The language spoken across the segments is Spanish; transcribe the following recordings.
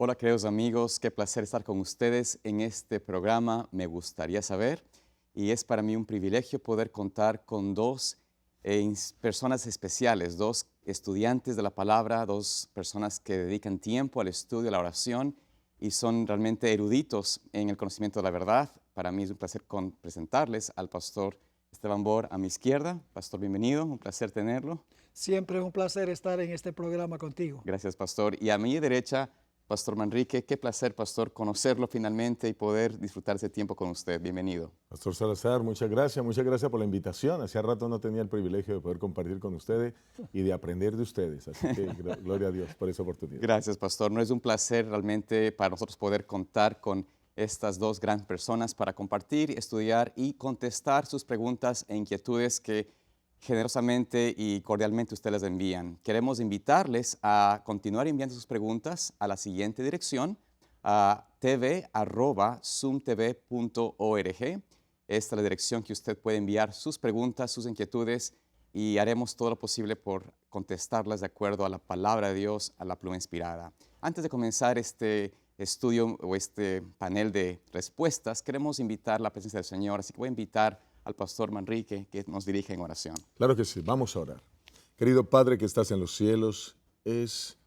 Hola queridos amigos, qué placer estar con ustedes en este programa Me gustaría saber, y es para mí un privilegio poder contar con dos personas especiales, dos estudiantes de la palabra, dos personas que dedican tiempo al estudio, a la oración y son realmente eruditos en el conocimiento de la verdad. Para mí es un placer presentarles al pastor Esteban Bor a mi izquierda. Pastor, bienvenido, un placer tenerlo. Siempre es un placer estar en este programa contigo. Gracias, pastor. Y a mi derecha, Pastor Manrique, qué placer, pastor, conocerlo finalmente y poder disfrutar ese tiempo con usted. Bienvenido. Pastor Salazar, muchas gracias por la invitación. Hacía rato no tenía el privilegio de poder compartir con ustedes y de aprender de ustedes, así que gloria a Dios por esa oportunidad. Gracias, pastor. No es un placer realmente para nosotros poder contar con estas dos grandes personas para compartir, estudiar y contestar sus preguntas e inquietudes que generosamente y cordialmente ustedes les envían. Queremos invitarles a continuar enviando sus preguntas a la siguiente dirección, a tv@zoomtv.org. Esta es la dirección que usted puede enviar sus preguntas, sus inquietudes, y haremos todo lo posible por contestarlas de acuerdo a la palabra de Dios, a la pluma inspirada. Antes de comenzar este estudio o este panel de respuestas, queremos invitar la presencia del Señor, así que voy a invitar al pastor Manrique que nos dirige en oración. Claro que sí, vamos a orar. Querido Padre que estás en los cielos, es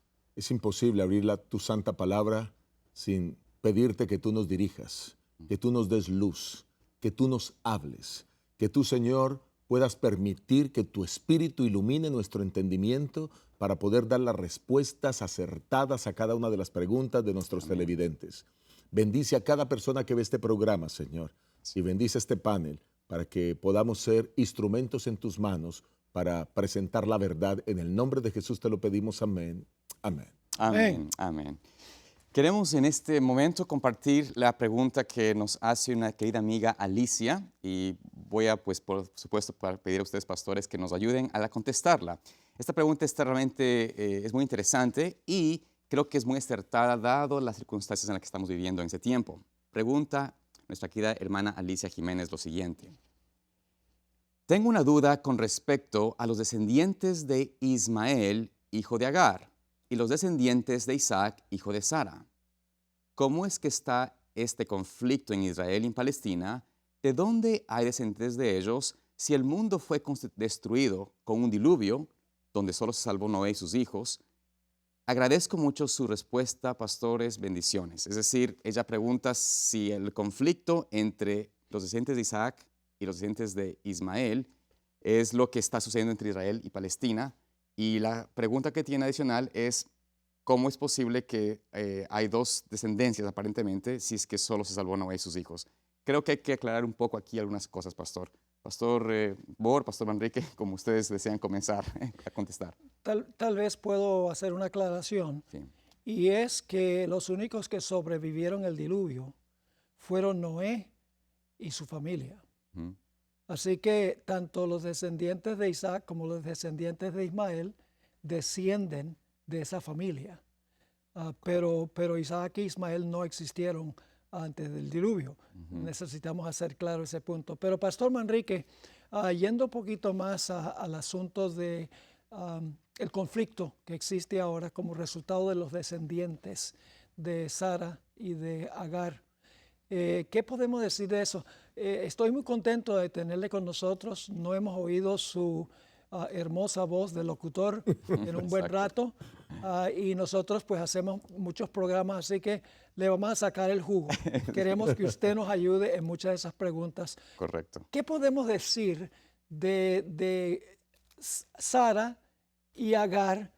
imposible abrir tu santa palabra sin pedirte que tú nos dirijas, que tú nos des luz, que tú nos hables, que tú, Señor, puedas permitir que tu Espíritu ilumine nuestro entendimiento para poder dar las respuestas acertadas a cada una de las preguntas de nuestros televidentes. Bendice a cada persona que ve este programa, Señor, y bendice este panel para que podamos ser instrumentos en tus manos para presentar la verdad. En el nombre de Jesús te lo pedimos, amén. Amén. Amén, amén. Queremos en este momento compartir la pregunta que nos hace una querida amiga Alicia, y voy a, pues, por supuesto, pedir a ustedes, pastores, que nos ayuden a contestarla. Esta pregunta realmente es muy interesante y creo que es muy acertada dado las circunstancias en las que estamos viviendo en ese tiempo. Pregunta nuestra querida hermana Alicia Jiménez lo siguiente. Tengo una duda con respecto a los descendientes de Ismael, hijo de Agar, y los descendientes de Isaac, hijo de Sara. ¿Cómo es que está este conflicto en Israel y en Palestina? ¿De dónde hay descendientes de ellos si el mundo fue destruido con un diluvio, donde solo se salvó Noé y sus hijos? Agradezco mucho su respuesta, pastores, bendiciones. Es decir, ella pregunta si el conflicto entre los descendientes de Isaac y los descendientes de Ismael es lo que está sucediendo entre Israel y Palestina. Y la pregunta que tiene adicional es, ¿cómo es posible que hay dos descendencias aparentemente si es que solo se salvó Noé y sus hijos? Creo que hay que aclarar un poco aquí algunas cosas, pastor. Pastor Bor, pastor Manrique, como ustedes desean comenzar a contestar. Tal vez puedo hacer una aclaración, Sí. y es que los únicos que sobrevivieron el diluvio fueron Noé y su familia. Ujú. Así que tanto los descendientes de Isaac como los descendientes de Ismael descienden de esa familia. Pero Isaac e Ismael no existieron antes del diluvio. Necesitamos hacer claro ese punto. Pero Pastor Manrique, yendo un poquito más al asunto de el conflicto que existe ahora como resultado de los descendientes de Sara y de Agar, ¿qué podemos decir de eso? Estoy muy contento de tenerle con nosotros. No hemos oído su hermosa voz de locutor en un buen Exacto. rato, y nosotros pues hacemos muchos programas, así que le vamos a sacar el jugo. Queremos que usted nos ayude en muchas de esas preguntas. Correcto. ¿Qué podemos decir de Sara y Agar,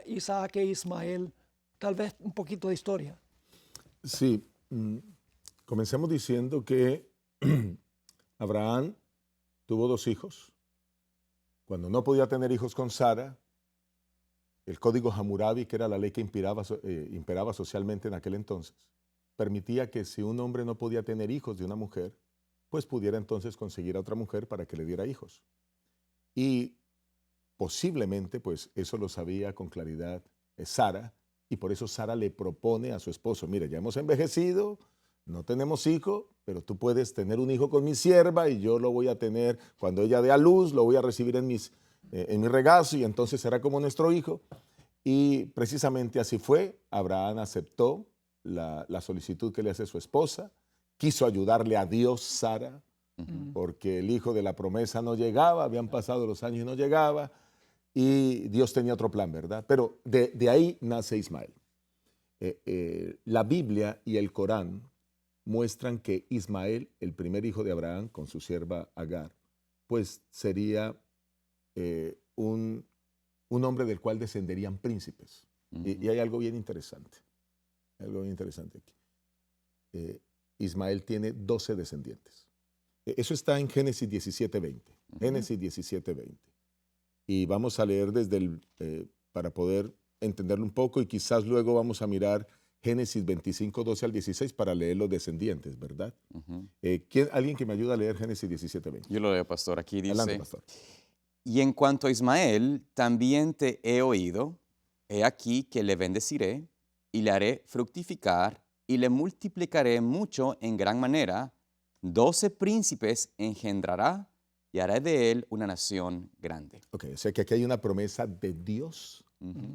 Isaac e Ismael? Tal vez un poquito de historia. Sí, comencemos diciendo que Abraham tuvo 2 hijos. Cuando no podía tener hijos con Sara, el código Hammurabi, que era la ley que imperaba socialmente en aquel entonces, permitía que si un hombre no podía tener hijos de una mujer, pues pudiera entonces conseguir a otra mujer para que le diera hijos. Y posiblemente, pues eso lo sabía con claridad Sara, y por eso Sara le propone a su esposo, mira, ya hemos envejecido, no tenemos hijo, pero tú puedes tener un hijo con mi sierva y yo lo voy a tener cuando ella dé a luz, lo voy a recibir en mi regazo y entonces será como nuestro hijo. Y precisamente así fue. Abraham aceptó la solicitud que le hace su esposa, quiso ayudarle a Dios, Sara, porque el hijo de la promesa no llegaba, habían pasado los años y no llegaba, y Dios tenía otro plan, ¿verdad? Pero de ahí nace Ismael. La Biblia y el Corán muestran que Ismael, el primer hijo de Abraham con su sierva Agar, pues sería un hombre del cual descenderían príncipes. Y hay algo bien interesante. Algo bien interesante aquí. Ismael tiene 12 descendientes. Eso está en Génesis 17:20. Génesis 17:20. Y vamos a leer para poder entenderlo un poco, y quizás luego vamos a mirar Génesis 25:12 al 16 para leer los descendientes, ¿verdad? ¿Alguien que me ayude a leer Génesis 17:20? Yo lo leo, pastor. Aquí dice, Adelante, pastor. y en cuanto a Ismael, también te he oído, he aquí que le bendeciré, y le haré fructificar, y le multiplicaré mucho en gran manera, 12 príncipes engendrará, y haré de él una nación grande. Ok, o sea que aquí hay una promesa de Dios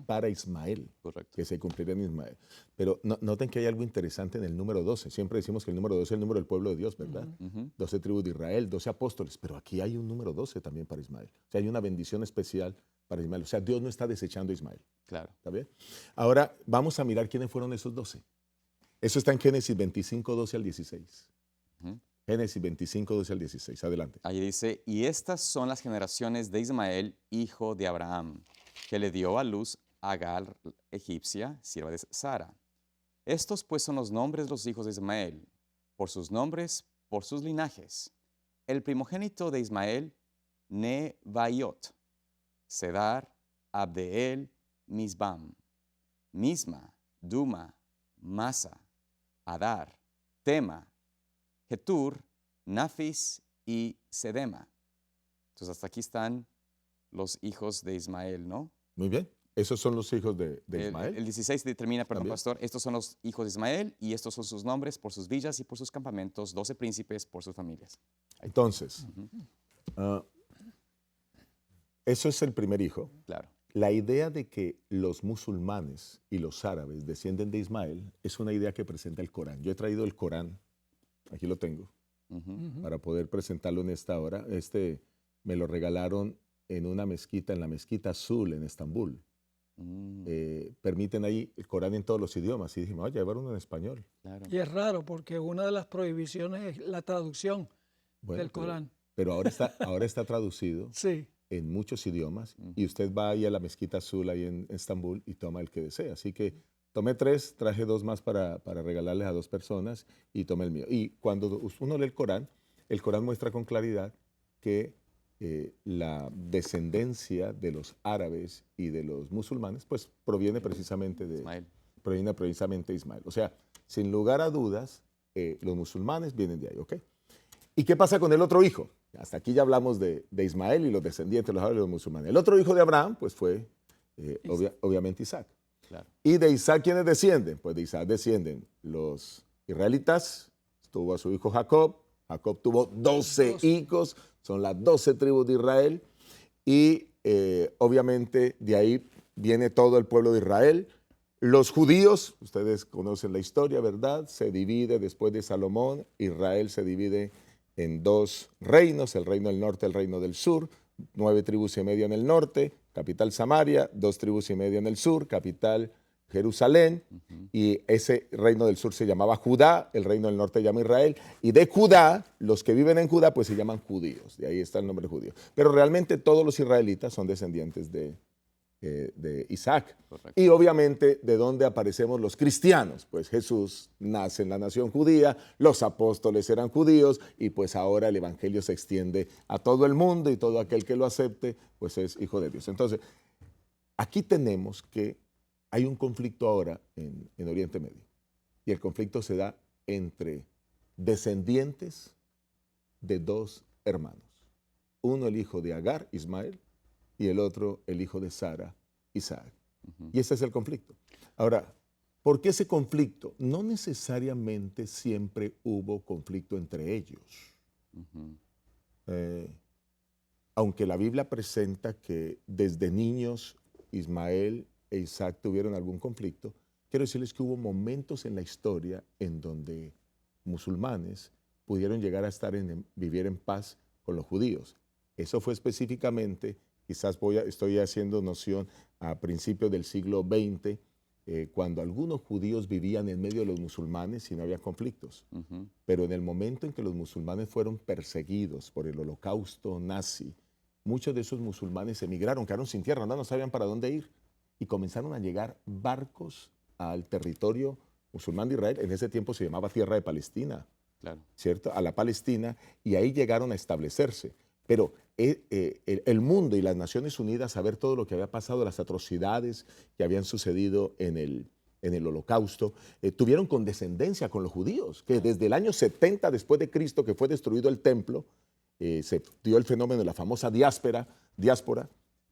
para Ismael, Correcto. que se cumplirá en Ismael. Pero noten que hay algo interesante en el número 12. Siempre decimos que el número 12 es el número del pueblo de Dios, ¿verdad? 12 tribus de Israel, 12 apóstoles, pero aquí hay un número 12 también para Ismael. O sea, hay una bendición especial para Ismael. O sea, Dios no está desechando a Ismael. Claro. ¿Está bien? Ahora vamos a mirar quiénes fueron esos 12. Eso está en Génesis 25:12 al 16. Génesis 25:12 al 16. Adelante. Ahí dice, y estas son las generaciones de Ismael, hijo de Abraham, que le dio a luz a Agar egipcia, sierva de Sara. Estos pues son los nombres de los hijos de Ismael, por sus nombres, por sus linajes. El primogénito de Ismael, Nebaiot, Sedar, Abdeel, Misbam, Misma, Duma, Masa, Adar, Tema, Getur, Nafis y Sedema. Entonces hasta aquí están los hijos de Ismael, ¿no? Muy bien. Esos son los hijos de Ismael. El 16 determina, perdón, También. pastor, estos son los hijos de Ismael y estos son sus nombres por sus villas y por sus campamentos, 12 príncipes por sus familias. Entonces, eso es el primer hijo. Claro. La idea de que los musulmanes y los árabes descienden de Ismael es una idea que presenta el Corán. Yo he traído el Corán, aquí lo tengo, para poder presentarlo en esta hora. Me lo regalaron en una mezquita, en la Mezquita Azul en Estambul. Permiten ahí el Corán en todos los idiomas. Y dije, me voy a llevar uno en español. Claro. Y es raro porque una de las prohibiciones es la traducción del Corán. Pero ahora está traducido Sí. en muchos idiomas, y usted va ahí a la Mezquita Azul ahí en Estambul y toma el que desea. Así que tomé 3, traje 2 más para regalarles a 2 personas y tomé el mío. Y cuando uno lee el Corán muestra con claridad que la descendencia de los árabes y de los musulmanes pues proviene precisamente de Ismael. O sea, sin lugar a dudas, los musulmanes vienen de ahí, ¿ok? ¿Y qué pasa con el otro hijo? Hasta aquí ya hablamos de Ismael y los descendientes, los árabes y los musulmanes. El otro hijo de Abraham, pues fue obviamente Isaac. Claro. ¿Y de Isaac quiénes descienden? Pues de Isaac descienden los israelitas, tuvo a su hijo Jacob. Jacob tuvo 12 hijos, son las 12 tribus de Israel. Y obviamente de ahí viene todo el pueblo de Israel. Los judíos, ustedes conocen la historia, ¿verdad? Se divide después de Salomón. Israel se divide en 2 reinos, el reino del norte, el reino del sur, 9 tribus y media en el norte, capital Samaria, 2 tribus y media en el sur, capital Jerusalén, y ese reino del sur se llamaba Judá, el reino del norte se llama Israel, y de Judá, los que viven en Judá, pues se llaman judíos, de ahí está el nombre judío. Pero realmente todos los israelitas son descendientes de Isaac. Correcto. Y obviamente, ¿de dónde aparecemos los cristianos? Pues Jesús nace en la nación judía, los apóstoles eran judíos, y pues ahora el evangelio se extiende a todo el mundo, y todo aquel que lo acepte, pues es hijo de Dios. Entonces, aquí tenemos que hay un conflicto ahora en Oriente Medio, y el conflicto se da entre descendientes de 2 hermanos. Uno el hijo de Agar, Ismael, y el otro el hijo de Sara, Isaac. Y ese es el conflicto. Ahora, ¿por qué ese conflicto? No necesariamente siempre hubo conflicto entre ellos. Aunque la Biblia presenta que desde niños Ismael e Isaac tuvieron algún conflicto, quiero decirles que hubo momentos en la historia en donde musulmanes pudieron llegar a vivir en paz con los judíos. Eso fue específicamente, quizás estoy haciendo noción a principios del siglo XX, cuando algunos judíos vivían en medio de los musulmanes y no había conflictos. Pero en el momento en que los musulmanes fueron perseguidos por el holocausto nazi, muchos de esos musulmanes emigraron, quedaron sin tierra, no sabían para dónde ir y comenzaron a llegar barcos al territorio musulmán de Israel. En ese tiempo se llamaba Tierra de Palestina, Claro. ¿cierto? A la Palestina, y ahí llegaron a establecerse. Pero el mundo y las Naciones Unidas, a ver todo lo que había pasado, las atrocidades que habían sucedido en el Holocausto, tuvieron condescendencia con los judíos, que desde el año 70 después de Cristo, que fue destruido el templo, se dio el fenómeno de la famosa diáspora.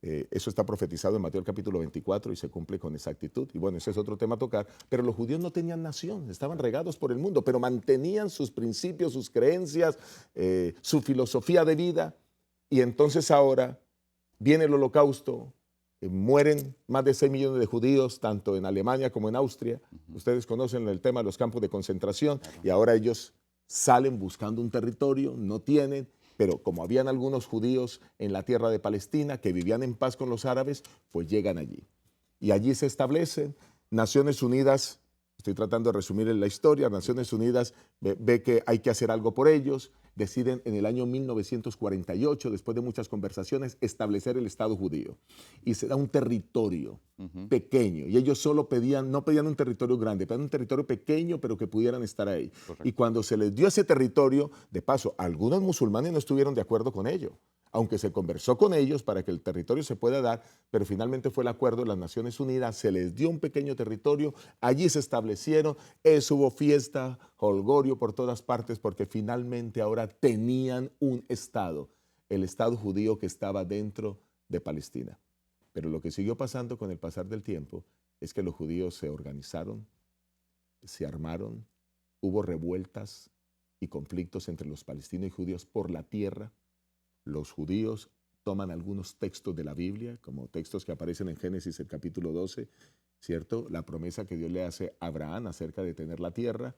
Eso está profetizado en Mateo capítulo 24 y se cumple con exactitud. Y bueno, ese es otro tema a tocar. Pero los judíos no tenían nación, estaban regados por el mundo, pero mantenían sus principios, sus creencias, su filosofía de vida. Y entonces ahora viene el Holocausto, mueren más de 6 millones de judíos, tanto en Alemania como en Austria. Ustedes conocen el tema de los campos de concentración, y ahora ellos salen buscando un territorio, no tienen. Pero como habían algunos judíos en la tierra de Palestina que vivían en paz con los árabes, pues llegan allí. Y allí se establecen. Naciones Unidas, estoy tratando de resumir la historia, Naciones Unidas ve que hay que hacer algo por ellos, deciden en el año 1948, después de muchas conversaciones, establecer el Estado judío. Y se da un territorio pequeño. Y ellos solo no pedían un territorio grande, pedían un territorio pequeño, pero que pudieran estar ahí. Correcto. Y cuando se les dio ese territorio, de paso, algunos musulmanes no estuvieron de acuerdo con ello, aunque se conversó con ellos para que el territorio se pueda dar, pero finalmente fue el acuerdo de las Naciones Unidas, se les dio un pequeño territorio, allí se establecieron, hubo fiesta, holgorio por todas partes, porque finalmente ahora tenían un Estado, el Estado judío que estaba dentro de Palestina. Pero lo que siguió pasando con el pasar del tiempo es que los judíos se organizaron, se armaron, hubo revueltas y conflictos entre los palestinos y judíos por la tierra. Los judíos toman algunos textos de la Biblia, como textos que aparecen en Génesis, el capítulo 12, ¿cierto? La promesa que Dios le hace a Abraham acerca de tener la tierra,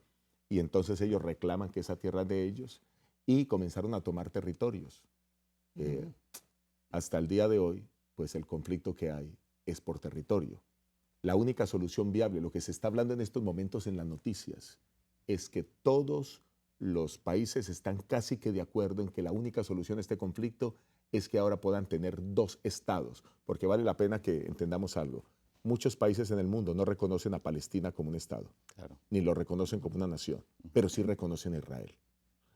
y entonces ellos reclaman que esa tierra es de ellos y comenzaron a tomar territorios. Hasta el día de hoy, pues el conflicto que hay es por territorio. La única solución viable, lo que se está hablando en estos momentos en las noticias, es que todos los países están casi que de acuerdo en que la única solución a este conflicto es que ahora puedan tener 2 estados, porque vale la pena que entendamos algo. Muchos países en el mundo no reconocen a Palestina como un estado, claro, ni lo reconocen como una nación, pero sí reconocen a Israel.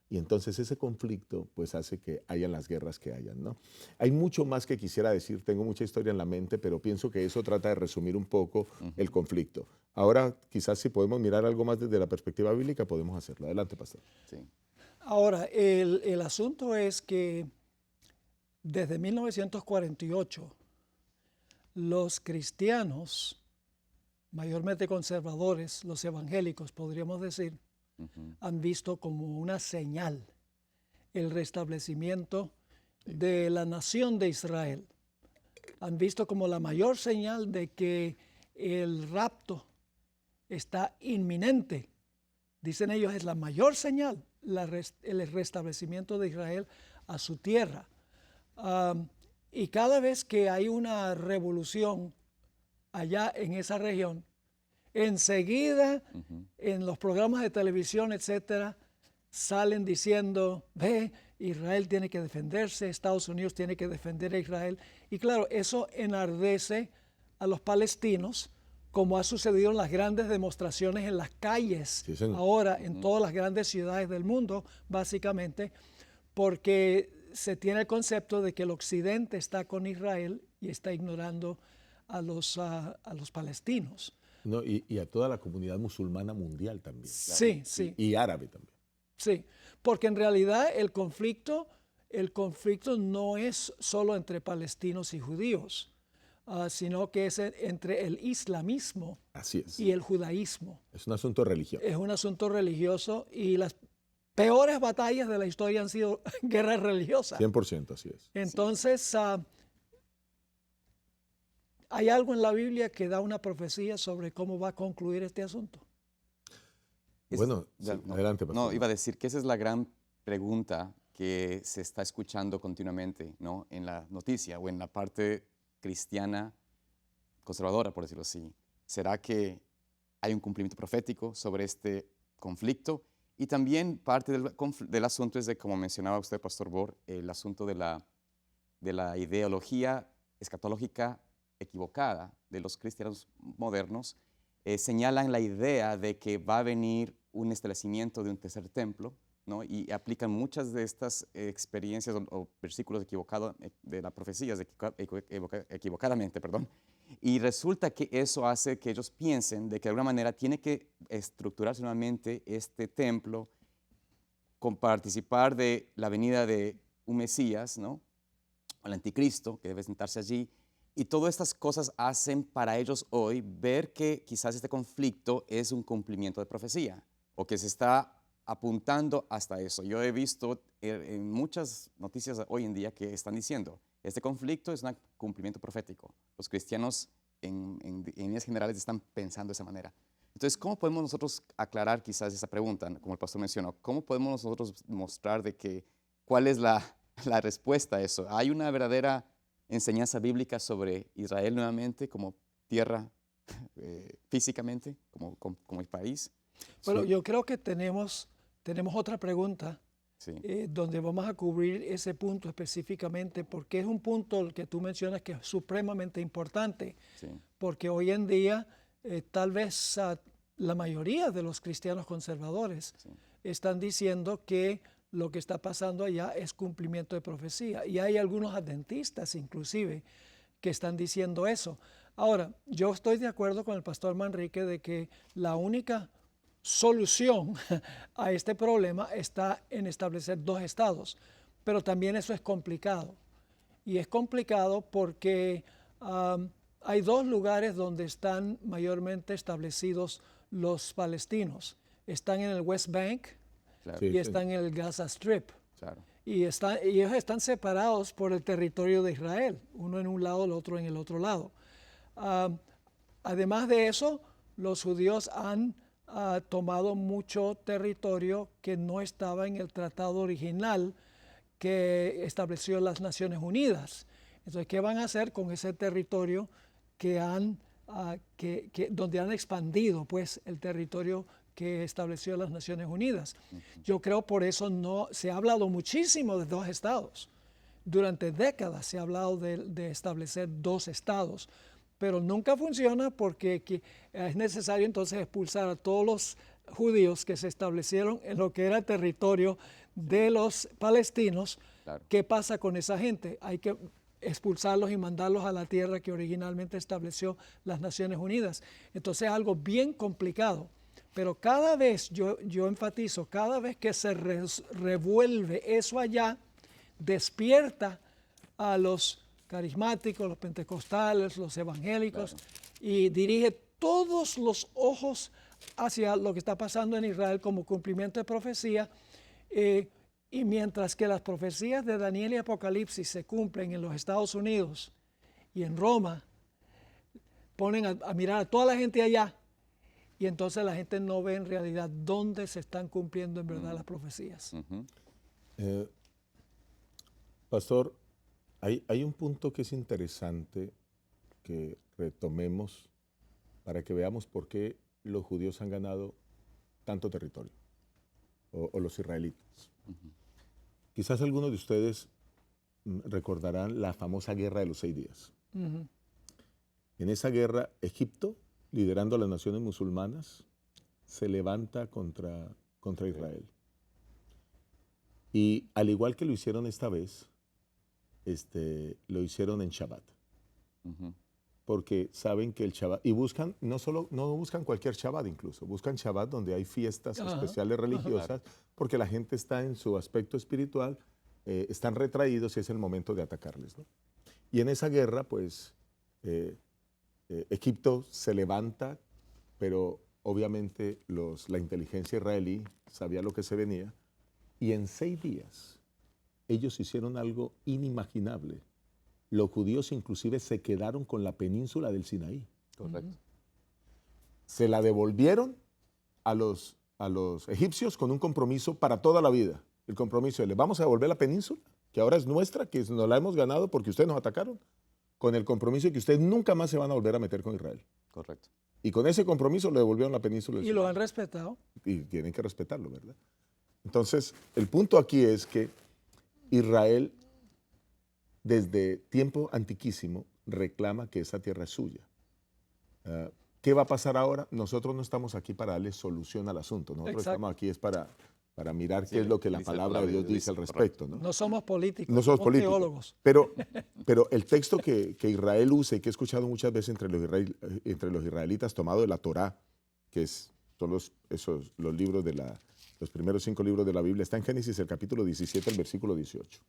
Y entonces ese conflicto pues hace que hayan las guerras que hayan, ¿no? Hay mucho más que quisiera decir, tengo mucha historia en la mente, pero pienso que eso trata de resumir un poco el conflicto. Ahora quizás si podemos mirar algo más desde la perspectiva bíblica, podemos hacerlo. Adelante, pastor. Sí. Ahora, el asunto es que desde 1948, los cristianos, mayormente conservadores, los evangélicos, podríamos decir, han visto como una señal el restablecimiento de la nación de Israel. Han visto como la mayor señal de que el rapto está inminente. Dicen ellos, es la mayor señal, el restablecimiento de Israel a su tierra. Y cada vez que hay una revolución allá en esa región, enseguida en los programas de televisión, etcétera, salen diciendo, ve, Israel tiene que defenderse, Estados Unidos tiene que defender a Israel. Y claro, eso enardece a los palestinos, como ha sucedido en las grandes demostraciones en las calles, sí, ahora en todas las grandes ciudades del mundo, básicamente, porque se tiene el concepto de que el occidente está con Israel y está ignorando a los palestinos. No, y a toda la comunidad musulmana mundial también. Sí, claro. sí. Y árabe también. Sí, porque en realidad el conflicto no es solo entre palestinos y judíos, sino que es entre el islamismo y el judaísmo. Es un asunto religioso. Es un asunto religioso y las peores batallas de la historia han sido guerras religiosas. 100%, así es. Entonces, ¿hay algo en la Biblia que da una profecía sobre cómo va a concluir este asunto? Bueno, Ya, sí, adelante, pastor. No, iba a decir que esa es la gran pregunta que se está escuchando continuamente, ¿no? En la noticia o en la parte cristiana conservadora, por decirlo así. ¿Será que hay un cumplimiento profético sobre este conflicto? Y también parte del asunto es de, como mencionaba usted, Pastor Bor, el asunto de la ideología escatológica equivocada de los cristianos modernos. Señalan la idea de que va a venir un establecimiento de un tercer templo, ¿no? Y aplican muchas de estas experiencias o versículos equivocados de las profecías equivocadamente, perdón. Y resulta que eso hace que ellos piensen de que de alguna manera tiene que estructurarse nuevamente este templo con participar de la venida de un Mesías, ¿no? El anticristo, que debe sentarse allí. Y todas estas cosas hacen para ellos hoy ver que quizás este conflicto es un cumplimiento de profecía o que se está apuntando hasta eso. Yo he visto en muchas noticias hoy en día que están diciendo, este conflicto es un cumplimiento profético. Los cristianos en líneas generales están pensando de esa manera. Entonces, ¿cómo podemos nosotros aclarar quizás esa pregunta, como el pastor mencionó? ¿Cómo podemos nosotros mostrar de que cuál es la respuesta a eso? ¿Hay una verdadera enseñanza bíblica sobre Israel nuevamente como tierra físicamente, como el país? Bueno, Sí. yo creo que tenemos otra pregunta Sí, donde vamos a cubrir ese punto específicamente, porque es un punto el que tú mencionas que es supremamente importante, sí, porque hoy en día tal vez la mayoría de los cristianos conservadores sí. están diciendo que lo que está pasando allá es cumplimiento de profecía, y hay algunos adventistas inclusive que están diciendo eso. Ahora, yo estoy de acuerdo con el pastor Manrique de que la única solución a este problema está en establecer dos estados, pero también eso es complicado. Y es complicado porque hay dos lugares donde están mayormente establecidos los palestinos. Están en el West Bank Claro, Sí, y sí. están en el Gaza Strip. claro. Y ellos están separados por el territorio de Israel, uno en un lado, el otro en el otro lado. Ah, Además de eso, los judíos han tomado mucho territorio que no estaba en el tratado original que estableció las Naciones Unidas. Entonces, ¿qué van a hacer con ese territorio donde han expandido pues, el territorio que estableció las Naciones Unidas? Yo creo por eso no se ha hablado muchísimo de dos estados. Durante décadas se ha hablado de establecer dos estados, pero nunca funciona porque es necesario entonces expulsar a todos los judíos que se establecieron en lo que era el territorio de los palestinos. Claro. ¿Qué pasa con esa gente? Hay que expulsarlos y mandarlos a la tierra que originalmente estableció las Naciones Unidas. Entonces es algo bien complicado. Pero cada vez, yo enfatizo, cada vez que se revuelve eso allá, despierta a los carismáticos, los pentecostales, los evangélicos, y dirige todos los ojos hacia lo que está pasando en Israel como cumplimiento de profecía. Y mientras que las profecías de Daniel y Apocalipsis se cumplen en los Estados Unidos y en Roma, ponen a mirar a toda la gente allá, y entonces la gente no ve en realidad dónde se están cumpliendo en verdad las profecías. Ujú. Eh, Pastor, hay un punto que es interesante que retomemos para que veamos por qué los judíos han ganado tanto territorio, o los israelitas. Quizás algunos de ustedes recordarán la famosa guerra de los 6 días. Ujú. En esa guerra, Egipto, liderando a las naciones musulmanas, se levanta contra Israel. Y al igual que lo hicieron esta vez, lo hicieron en Shabbat. Ujú. Porque saben que el Shabbat, y buscan, no buscan cualquier Shabbat incluso, buscan Shabbat donde hay fiestas Ajá, especiales religiosas, porque la gente está en su aspecto espiritual, están retraídos y es el momento de atacarles, ¿no? Y en esa guerra, pues, Egipto se levanta, pero obviamente la inteligencia israelí sabía lo que se venía, y en 6 días ellos hicieron algo inimaginable. los judíos inclusive se quedaron con la península del Sinaí. Correcto. Se la devolvieron a los egipcios con un compromiso para toda la vida. El compromiso de, ¿les vamos a devolver la península? Que ahora es nuestra, que nos la hemos ganado porque ustedes nos atacaron. Con el compromiso de que ustedes nunca más se van a volver a meter con Israel. Correcto. Y con ese compromiso le devolvieron la península del Y lo Sinaí. han respetado. Y tienen que respetarlo, ¿verdad? Entonces, el punto aquí es que Israel, desde tiempo antiquísimo, reclama que esa tierra es suya. ¿Qué va a pasar ahora? Nosotros no estamos aquí para darle solución al asunto. Nosotros Exacto. estamos aquí es para mirar Sí, qué es lo que la dice la palabra de palabra Dios de dice al Dios, respecto, ¿no? No somos políticos, No somos somos políticos. teólogos. Pero el texto que Israel usa y que he escuchado muchas veces entre los israelitas tomado de la Torá, que son los libros los primeros 5 libros de la Biblia, está en Génesis el capítulo 17, el versículo 18.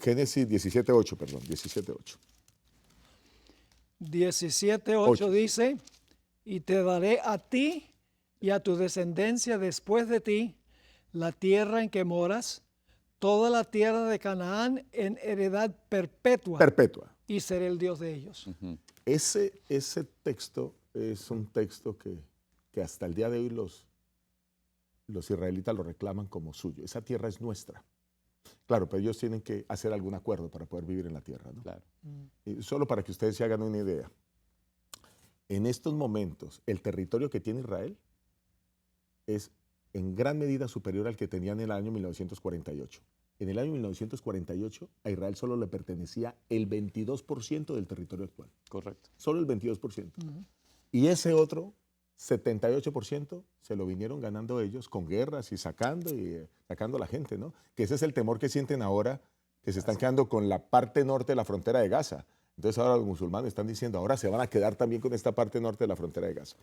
Génesis 17:8, perdón, 17:8. 17:8 dice, y te daré a ti y a tu descendencia después de ti la tierra en que moras, toda la tierra de Canaán en heredad perpetua, Perpetua. y seré el Dios de ellos. Ese texto es un texto que hasta el día de hoy los israelitas lo reclaman como suyo. Esa tierra es nuestra. Claro, pero ellos tienen que hacer algún acuerdo para poder vivir en la tierra, ¿no? Claro. Y solo para que ustedes se hagan una idea. En estos momentos, el territorio que tiene Israel es en gran medida superior al que tenía en el año 1948. En el año 1948 a Israel solo le pertenecía el 22% del territorio actual. Correcto. Solo el 22%. Y ese otro 78% se lo vinieron ganando ellos con guerras y sacando a la gente, ¿no? Que ese es el temor que sienten ahora, que se están quedando con la parte norte de la frontera de Gaza. Entonces ahora los musulmanes están diciendo, ahora se van a quedar también con esta parte norte de la frontera de Gaza.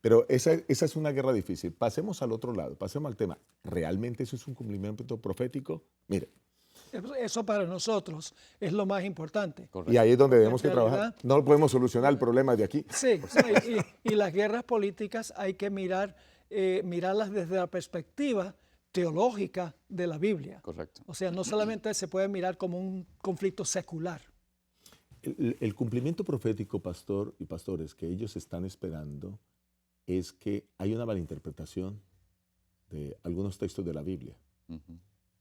Pero esa es una guerra difícil. Pasemos al otro lado, pasemos al tema. ¿Realmente eso es un cumplimiento profético? Mire. Eso para nosotros es lo más importante. Correcto. Y ahí es donde debemos que en realidad, trabajar. No podemos solucionar el problema de aquí. Sí, y las guerras políticas hay que mirarlas desde la perspectiva teológica de la Biblia. Correcto. O sea, no solamente se puede mirar como un conflicto secular. El cumplimiento profético, pastor y pastores, que ellos están esperando es que hay una malinterpretación de algunos textos de la Biblia.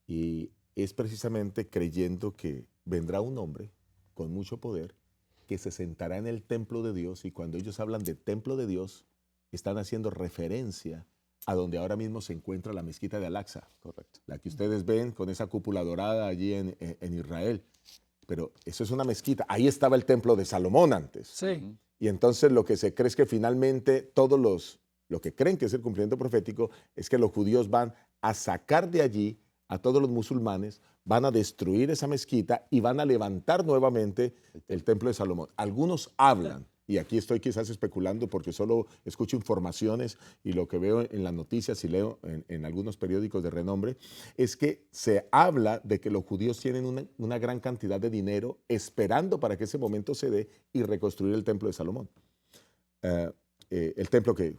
Y es precisamente creyendo que vendrá un hombre con mucho poder que se sentará en el templo de Dios, y cuando ellos hablan de templo de Dios, están haciendo referencia a donde ahora mismo se encuentra la mezquita de Al-Aqsa. Correcto. La que ustedes ven con esa cúpula dorada allí en Israel. Pero eso es una mezquita. Ahí estaba el templo de Salomón antes. Sí. Y entonces lo que se cree es que finalmente lo que creen que es el cumplimiento profético es que los judíos van a sacar de allí a todos los musulmanes, van a destruir esa mezquita y van a levantar nuevamente el templo de Salomón. Algunos hablan, y aquí estoy quizás especulando porque solo escucho informaciones y lo que veo en las noticias y leo en algunos periódicos de renombre, es que se habla de que los judíos tienen una gran cantidad de dinero esperando para que ese momento se dé y reconstruir el templo de Salomón. El templo que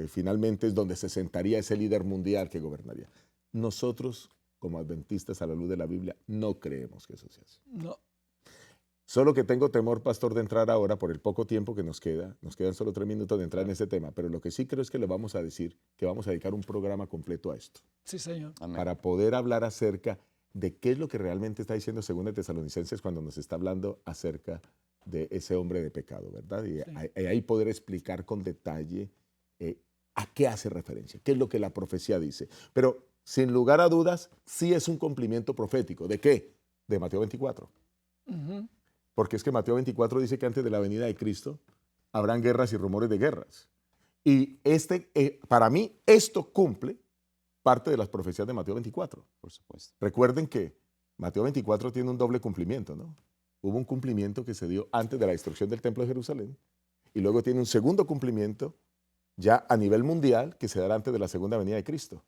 finalmente es donde se sentaría ese líder mundial que gobernaría. Nosotros, como adventistas a la luz de la Biblia, no creemos que eso sea así. No. Solo que tengo temor, pastor, de entrar ahora por el poco tiempo que nos quedan solo 3 minutos de entrar en ese tema, pero lo que sí creo es que le vamos a decir que vamos a dedicar un programa completo a esto. Sí, señor. Amén. Para poder hablar acerca de qué es lo que realmente está diciendo 2 Tesalonicenses cuando nos está hablando acerca de ese hombre de pecado, ¿verdad? Y ahí poder explicar con detalle a qué hace referencia, qué es lo que la profecía dice. Pero sin lugar a dudas, sí es un cumplimiento profético. ¿De qué? De Mateo 24. Porque es que Mateo 24 dice que antes de la venida de Cristo habrán guerras y rumores de guerras. Y para mí, esto cumple parte de las profecías de Mateo 24. Por supuesto. Recuerden que Mateo 24 tiene un doble cumplimiento, ¿no? Hubo un cumplimiento que se dio antes de la destrucción del Templo de Jerusalén, y luego tiene un segundo cumplimiento ya a nivel mundial que se dará antes de la segunda venida de Cristo.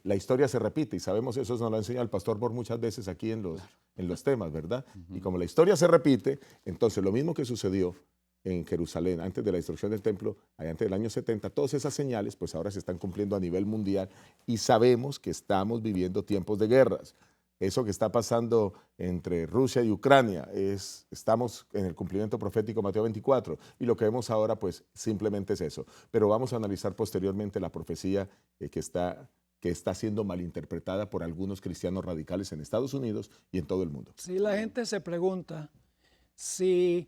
La historia se repite y sabemos eso, nos lo ha enseñado el pastor por muchas veces aquí en los temas, ¿verdad? Y como la historia se repite, entonces lo mismo que sucedió en Jerusalén antes de la destrucción del templo, allá antes del año 70, todas esas señales pues ahora se están cumpliendo a nivel mundial y sabemos que estamos viviendo tiempos de guerras. Eso que está pasando entre Rusia y Ucrania, estamos en el cumplimiento profético Mateo 24, y lo que vemos ahora pues simplemente es eso. Pero vamos a analizar posteriormente la profecía que está siendo malinterpretada por algunos cristianos radicales en Estados Unidos y en todo el mundo. Si la gente se pregunta si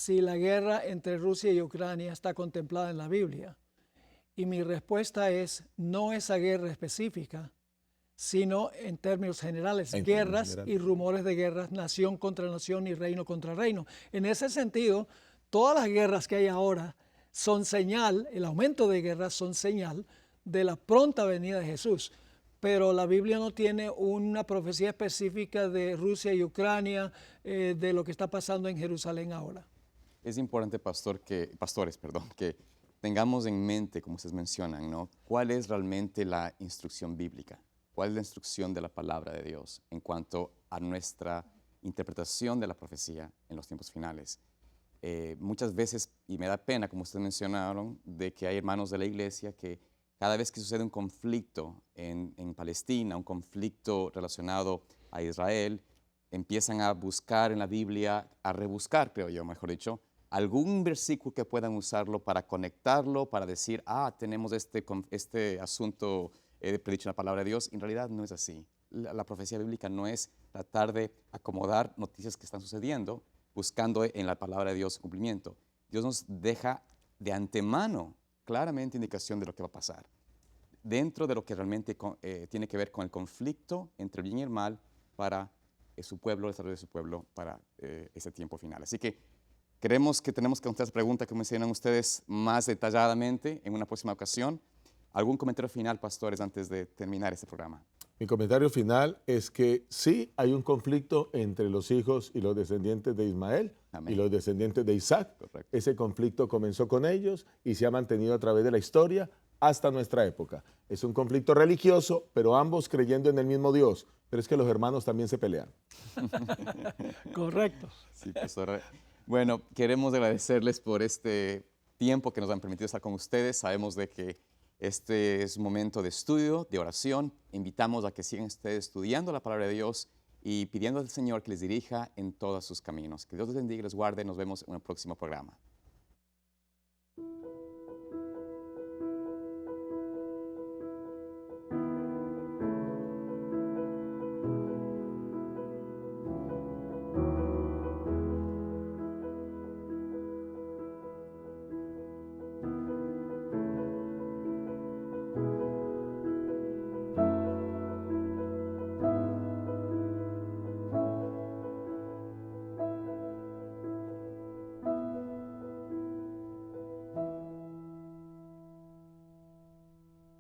la guerra entre Rusia y Ucrania está contemplada en la Biblia, y mi respuesta es no esa guerra específica, sino en términos generales, En términos guerras generales. y rumores de guerras, nación contra nación y reino contra reino. En ese sentido, todas las guerras que hay ahora son señal, el aumento de guerras son señal de la pronta venida de Jesús. Pero la Biblia no tiene una profecía específica de Rusia y Ucrania, de lo que está pasando en Jerusalén ahora. Es importante, pastores, que tengamos en mente, como ustedes mencionan, ¿no? ¿Cuál es realmente la instrucción bíblica? ¿Cuál es la instrucción de la palabra de Dios en cuanto a nuestra interpretación de la profecía en los tiempos finales? Muchas veces, y me da pena, como ustedes mencionaron, de que hay hermanos de la iglesia que cada vez que sucede un conflicto en Palestina, un conflicto relacionado a Israel, empiezan a buscar en la Biblia, a rebuscar, creo yo, mejor dicho, algún versículo que puedan usarlo para conectarlo, para decir, tenemos este asunto predicho en la palabra de Dios. En realidad no es así. La profecía bíblica no es tratar de acomodar noticias que están sucediendo, buscando en la palabra de Dios cumplimiento. Dios nos deja de antemano claramente indicación de lo que va a pasar, dentro de lo que realmente tiene que ver con el conflicto entre el bien y el mal para su pueblo, el desarrollo de su pueblo para ese tiempo final. Así que creemos que tenemos que contestar esa pregunta que mencionan ustedes más detalladamente en una próxima ocasión. ¿Algún comentario final, pastores, antes de terminar este programa? Mi comentario final es que sí hay un conflicto entre los hijos y los descendientes de Ismael. Amén. Y los descendientes de Isaac. Correcto. Ese conflicto comenzó con ellos y se ha mantenido a través de la historia hasta nuestra época. Es un conflicto religioso, pero ambos creyendo en el mismo Dios. Pero es que los hermanos también se pelean. Correcto. Sí, pastor. Bueno, queremos agradecerles por este tiempo que nos han permitido estar con ustedes. Sabemos de que este es un momento de estudio, de oración. Invitamos a que sigan ustedes estudiando la palabra de Dios y pidiendo al Señor que les dirija en todos sus caminos. Que Dios les bendiga y les guarde. Nos vemos en un próximo programa.